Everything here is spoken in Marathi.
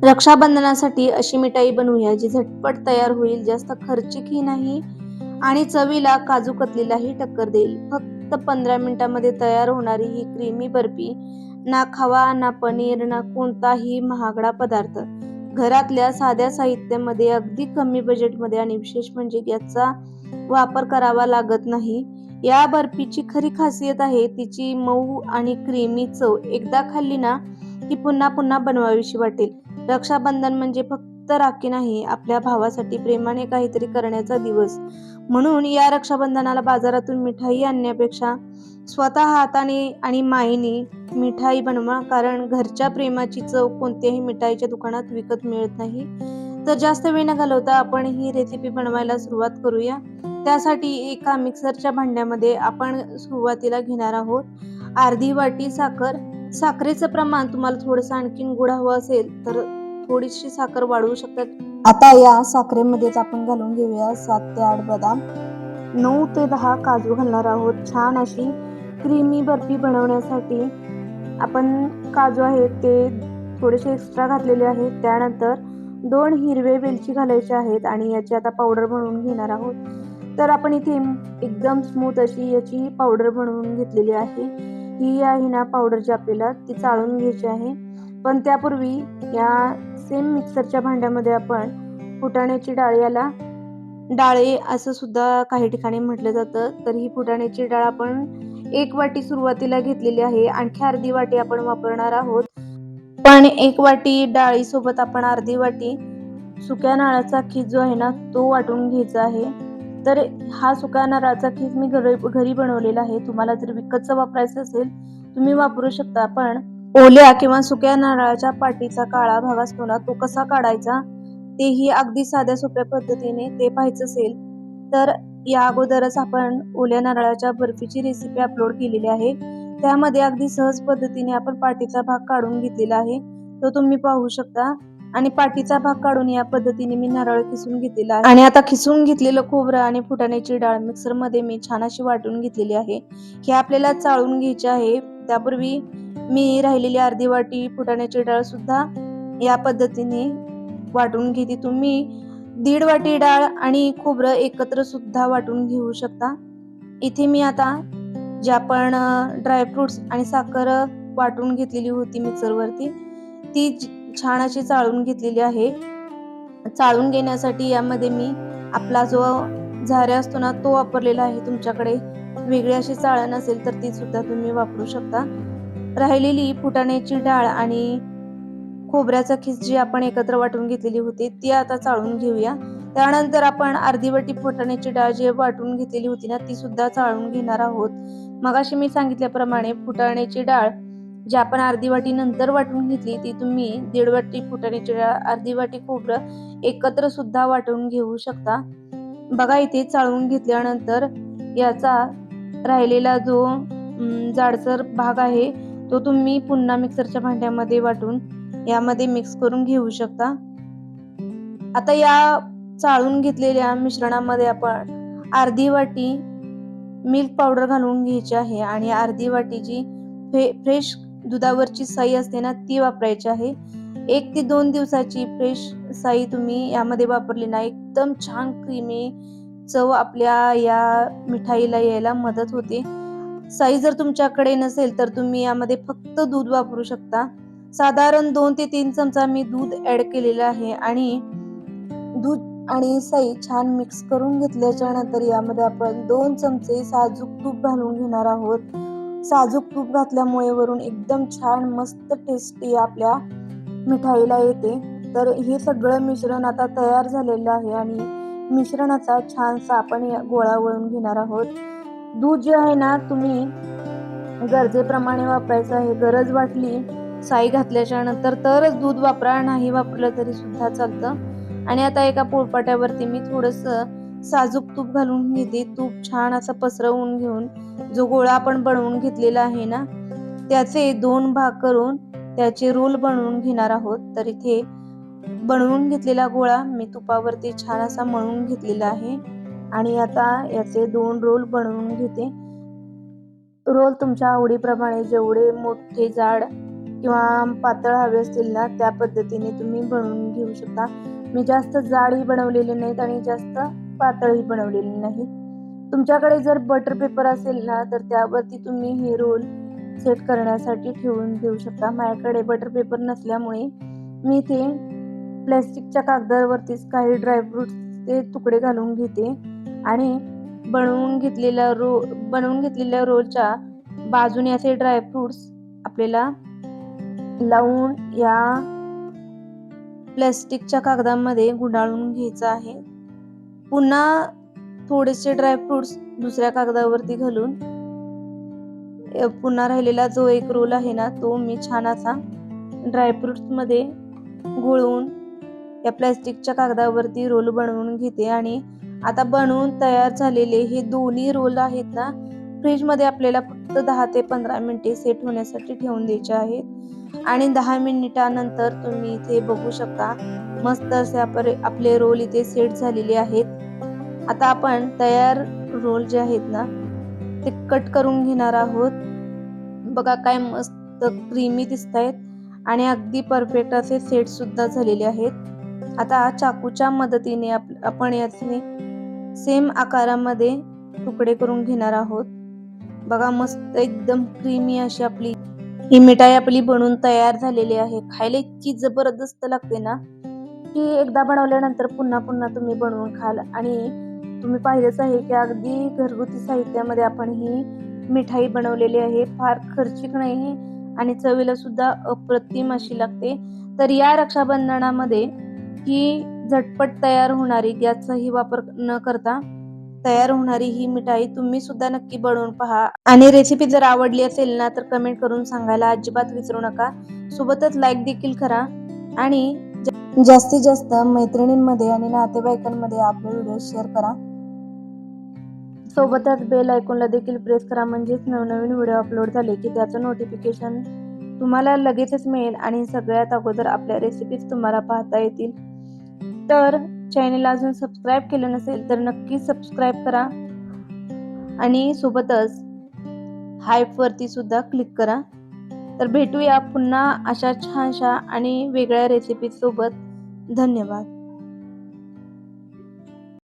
रक्षाबंधनासाठी अशी मिठाई बनवूया जी झटपट तयार होईल, जास्त खर्चिकही नाही आणि चवीला काजू कतलीलाही टक्कर देईल. फक्त 15 मिनिटांमध्ये तयार होणारी ही क्रीमी बर्फी ना खवा, ना पनीर, ना कोणताही महागडा पदार्थ. घरातल्या साध्या साहित्यामध्ये अगदी कमी बजेटमध्ये आणि विशेष म्हणजे याचा वापर करावा लागत नाही. या बर्फीची खरी खासियत आहे तिची मऊ आणि क्रीमी चव. एकदा खाल्ली ना की पुन्हा पुन्हा बनवावीशी वाटेल. रक्षाबंधन म्हणजे फक्त राखी नाही, आपल्या भावासाठी प्रेमाने काहीतरी करण्याचा दिवस. म्हणून या रक्षाबंधनाला बाजारातून मिठाई आणण्यापेक्षा स्वतः हाताने आणि मायेने मिठाई बनवा, कारण घरच्या प्रेमाची चव कोणत्याही मिठाईच्या दुकानात विकत मिळत नाही. तर जास्त वेळ न घालवता आपण ही रेसिपी बनवायला सुरुवात करूया. त्यासाठी एका मिक्सरच्या भांड्यामध्ये आपण सुरुवातीला घेणार आहोत अर्धी वाटी साखर. साखरेचं प्रमाण तुम्हाला थोडंसं आणखीन गोड हवं असेल तर थोडीशी साखर वाढवू शकतात. आता या साखरेमध्येच आपण घालून घेऊया 7 ते 8 बदाम, 9 ते 10 काजू घालणार आहोत. छान अशी क्रीमी बर्फी बनवण्यासाठी आपण काजू आहेत ते थोडेसे एक्स्ट्रा घातलेले आहेत. त्यानंतर 2 हिरवे वेलची घालायचे आहेत आणि याची आता पावडर बनवून घेणार आहोत. तर आपण इथे एकदम स्मूथ अशी याची पावडर बनवून घेतलेली आहे. ही आहे ना पावडर जी आपल्याला ती चाळून घ्यायची आहे. पण त्यापूर्वी या सेम मिक्सरच्या भांड्यामध्ये आपण फुटाण्याची डाळ, याला डाळे असं सुद्धा काही ठिकाणी म्हटलं जातं, तर ही फुटाण्याची डाळ आपण 1 वाटी सुरुवातीला घेतलेली आहे. आणखी अर्धी वाटी आपण वापरणार आहोत. पण 1 वाटी डाळीसोबत आपण अर्धी वाटी सुक्या नारळाचा खीस जो आहे ना तो वाटून घ्यायचा आहे. तर हा सुका नारळाचा खीस मी घरी बनवलेला आहे. तुम्हाला जर विकतचा वापरायचा असेल तुम्ही वापरू शकता. पण ओल्या किंवा सुक्या नारळाच्या पाटीचा काळा भाग असतो ना तो कसा काढायचा तेही अगदी साध्या सोप्या पद्धतीने ते पाहायचं असेल तर या अगोदरच आपण ओल्या नारळाच्या बर्फीची रेसिपी अपलोड केलेली आहे. त्यामध्ये अगदी सहज पद्धतीने आपण पाटीचा भाग काढून घेतलेला आहे, तो तुम्ही पाहू शकता. आणि पाटीचा भाग काढून या पद्धतीने मी नारळ खिसून घेतलेला आहे. आणि आता खिसून घेतलेलं खोबरं आणि फुटाण्याची डाळ मिक्सरमध्ये मी छान अशी वाटून घेतलेली आहे. हे आपल्याला चाळून घ्यायचे आहे. त्यापूर्वी मी राहिलेली अर्धी वाटी फुटाण्याची डाळ सुद्धा या पद्धतीने वाटून घेते. तुम्ही 1.5 वाटी डाळ आणि खोबरं एकत्र सुद्धा वाटून घेऊ शकता. इथे मी आता जे आपण ड्रायफ्रुट्स आणि साखर वाटून घेतलेली होती मिक्सरवरती ती छान अशी चाळून घेतलेली आहे. चाळून घेण्यासाठी यामध्ये मी आपला जो झाऱ्या असतो ना तो वापरलेला आहे. तुमच्याकडे वेगळी अशी चाळण असेल तर ती सुद्धा तुम्ही वापरू शकता. राहिलेली फुटाण्याची डाळ आणि खोबऱ्याचा खीस जी आपण एकत्र वाटून घेतलेली होती ती आता चाळून घेऊया. त्यानंतर आपण अर्धी वाटी फुटाण्याची डाळ जी वाटून घेतलेली होती ना ती सुद्धा चाळून घेणार आहोत. मगाशी मी सांगितल्याप्रमाणे फुटाण्याची डाळ जी आपण अर्धी वाटी नंतर वाटून घेतली ती तुम्ही 1.5 वाटी फुटाण्याची डाळ, अर्धी वाटी खोबरं एकत्र सुद्धा वाटून घेऊ शकता. बघा इथे चाळून घेतल्यानंतर याचा राहिलेला जो जाडसर भाग आहे तो तुम्ही पुन्हा मिक्सरच्या भांड्यामध्ये वाटून यामध्ये मिक्स करून घेऊ शकता. आता या चाळून घेतलेल्या मिश्रणामध्ये आपण अर्धी वाटी मिल्क पावडर घालून घ्यायची आहे आणि अर्धी वाटी जी फ्रेश दुधावरची साई असते ना ती वापरायची आहे. 1 ते 2 दिवसाची फ्रेश साई तुम्ही यामध्ये वापरली ना एकदम छान क्रीमी चव आपल्या या मिठाईला यायला मदत होते. साई जर तुमच्याकडे नसेल तर तुम्ही यामध्ये फक्त दूध वापरू शकता. साधारण 2 ते 3 चमचा मी दूध ऍड केलेलं आहे आणि दूध आणि साई छान मिक्स करून घेतल्याच्या नंतर यामध्ये आपण 2 चमचे साजूक तूप घालून घेणार आहोत. साजूक तूप घातल्यामुळे वरून एकदम छान मस्त टेस्टी आपल्या मिठाईला येते. तर हे सगळं मिश्रण आता तयार झालेलं आहे आणि मिश्रणाचा छानसा आपण गोळा वळून घेणार आहोत. दूध जे आहे ना तुम्ही गरजेप्रमाणे वापरायचं आहे. गरज वाटली साई घातल्याच्या नंतर तरच दूध वापरा, नाही वापरलं तरी सुद्धा चालतं. आणि आता एका पोळपाट्यावरती मी थोडंसं साजूक तूप घालून घेते. तूप छान असं पसरवून घेऊन जो गोळा आपण बनवून घेतलेला आहे ना त्याचे 2 भाग करून त्याचे रोल बनवून घेणार आहोत. तर इथे बनवून घेतलेला गोळा मी तुपावरती छान असा मळून घेतलेला आहे आणि आता याचे 2 रोल बनवून घेते. रोल तुमच्या आवडीप्रमाणे जेवढे मोठे जाड किंवा पातळ हवे असतील ना त्या पद्धतीने तुम्ही बनवून घेऊ शकता. मी जास्त जाडही बनवलेले नाहीत आणि जास्त पातळही बनवलेले नाहीत. तुमच्याकडे जर बटर पेपर असेल ना तर त्यावरती तुम्ही हे रोल सेट करण्यासाठी ठेवून देऊ शकता. माझ्याकडे बटर पेपर नसल्यामुळे मी ते प्लॅस्टिकच्या कागदावरतीच काही ड्रायफ्रुट्सचे तुकडे घालून घेते आणि बनवून घेतलेल्या रोलच्या बाजूने असे ड्रायफ्रुट्स आपल्याला लावून या प्लॅस्टिकच्या कागदामध्ये गुंडाळून घ्यायचं आहे. पुन्हा थोडेसे ड्रायफ्रुट्स दुसऱ्या कागदावरती घालून पुन्हा राहिलेला जो एक रोल आहे ना तो मी छान असा ड्रायफ्रुट्स मध्ये घोळवून या प्लॅस्टिकच्या कागदावरती रोल बनवून घेते. आणि आता बनवून तयार झालेले हे दोन्ही रोल आहेत ना फ्रीज मध्ये आपल्याला फक्त 10 ते 15 मिनिटे सेट होण्यासाठी ठेवून द्यायचे आहेत. आणि 10 मिनिटानंतर तुम्ही इथे बघू शकता मस्त असे आपले रोल इथे सेट झालेले आहेत. आता आपण तयार रोल जे आहेत ना ते कट करून घेणार आहोत. बघा काय मस्त क्रीमी दिसतायत आणि अगदी परफेक्ट असे सेट सुद्धा झालेले आहेत. आता चाकूच्या मदतीने आपण याचे सेम आकारामध्ये तुकडे करून घेणार आहोत. बघा मस्त एकदम क्रीमी अशी आपली ही मिठाई आपली बनवून तयार झालेली आहे. खायला इतकी जबरदस्त लागते ना की एकदा बनवल्यानंतर पुन्हा पुन्हा तुम्ही बनवून खाल. आणि तुम्ही पाहिलंच आहे की अगदी घरगुती साहित्यामध्ये आपण ही मिठाई बनवलेली आहे. फार खर्चिक नाही आणि चवीला सुद्धा अप्रतिम अशी लागते. तर या रक्षाबंधनामध्ये ही झटपट तयार होणारी गॅसचाही वापर न करता तयार होणारी ही मिठाई तुम्ही सुद्धा नक्की बनवून पहा. आणि रेसिपी जर आवडली असेल ना तर कमेंट करून सांगायला अजिबात विसरू नका. सोबतच लाईक देखील करा आणि जास्तीत जास्त मैत्रिणींमध्ये आणि नातेवाईकांमध्ये आपले व्हिडिओ शेअर करा. सोबतच बेल आयकॉनला देखील प्रेस करा म्हणजेच नवनवीन व्हिडिओ अपलोड झाले की त्याचं नोटिफिकेशन तुम्हाला लगेचच मिळेल आणि सगळ्यात अगोदर आपल्या रेसिपीज तुम्हाला पाहता येतील. तर चॅनलला अजून सबस्क्राईब केलं नसेल तर नक्की सबस्क्राईब करा आणि सोबतच हाईप वरती सुद्धा क्लिक करा. तर भेटूया पुन्हा अशा छानशा आणि वेगळ्या रेसिपी सोबत. धन्यवाद.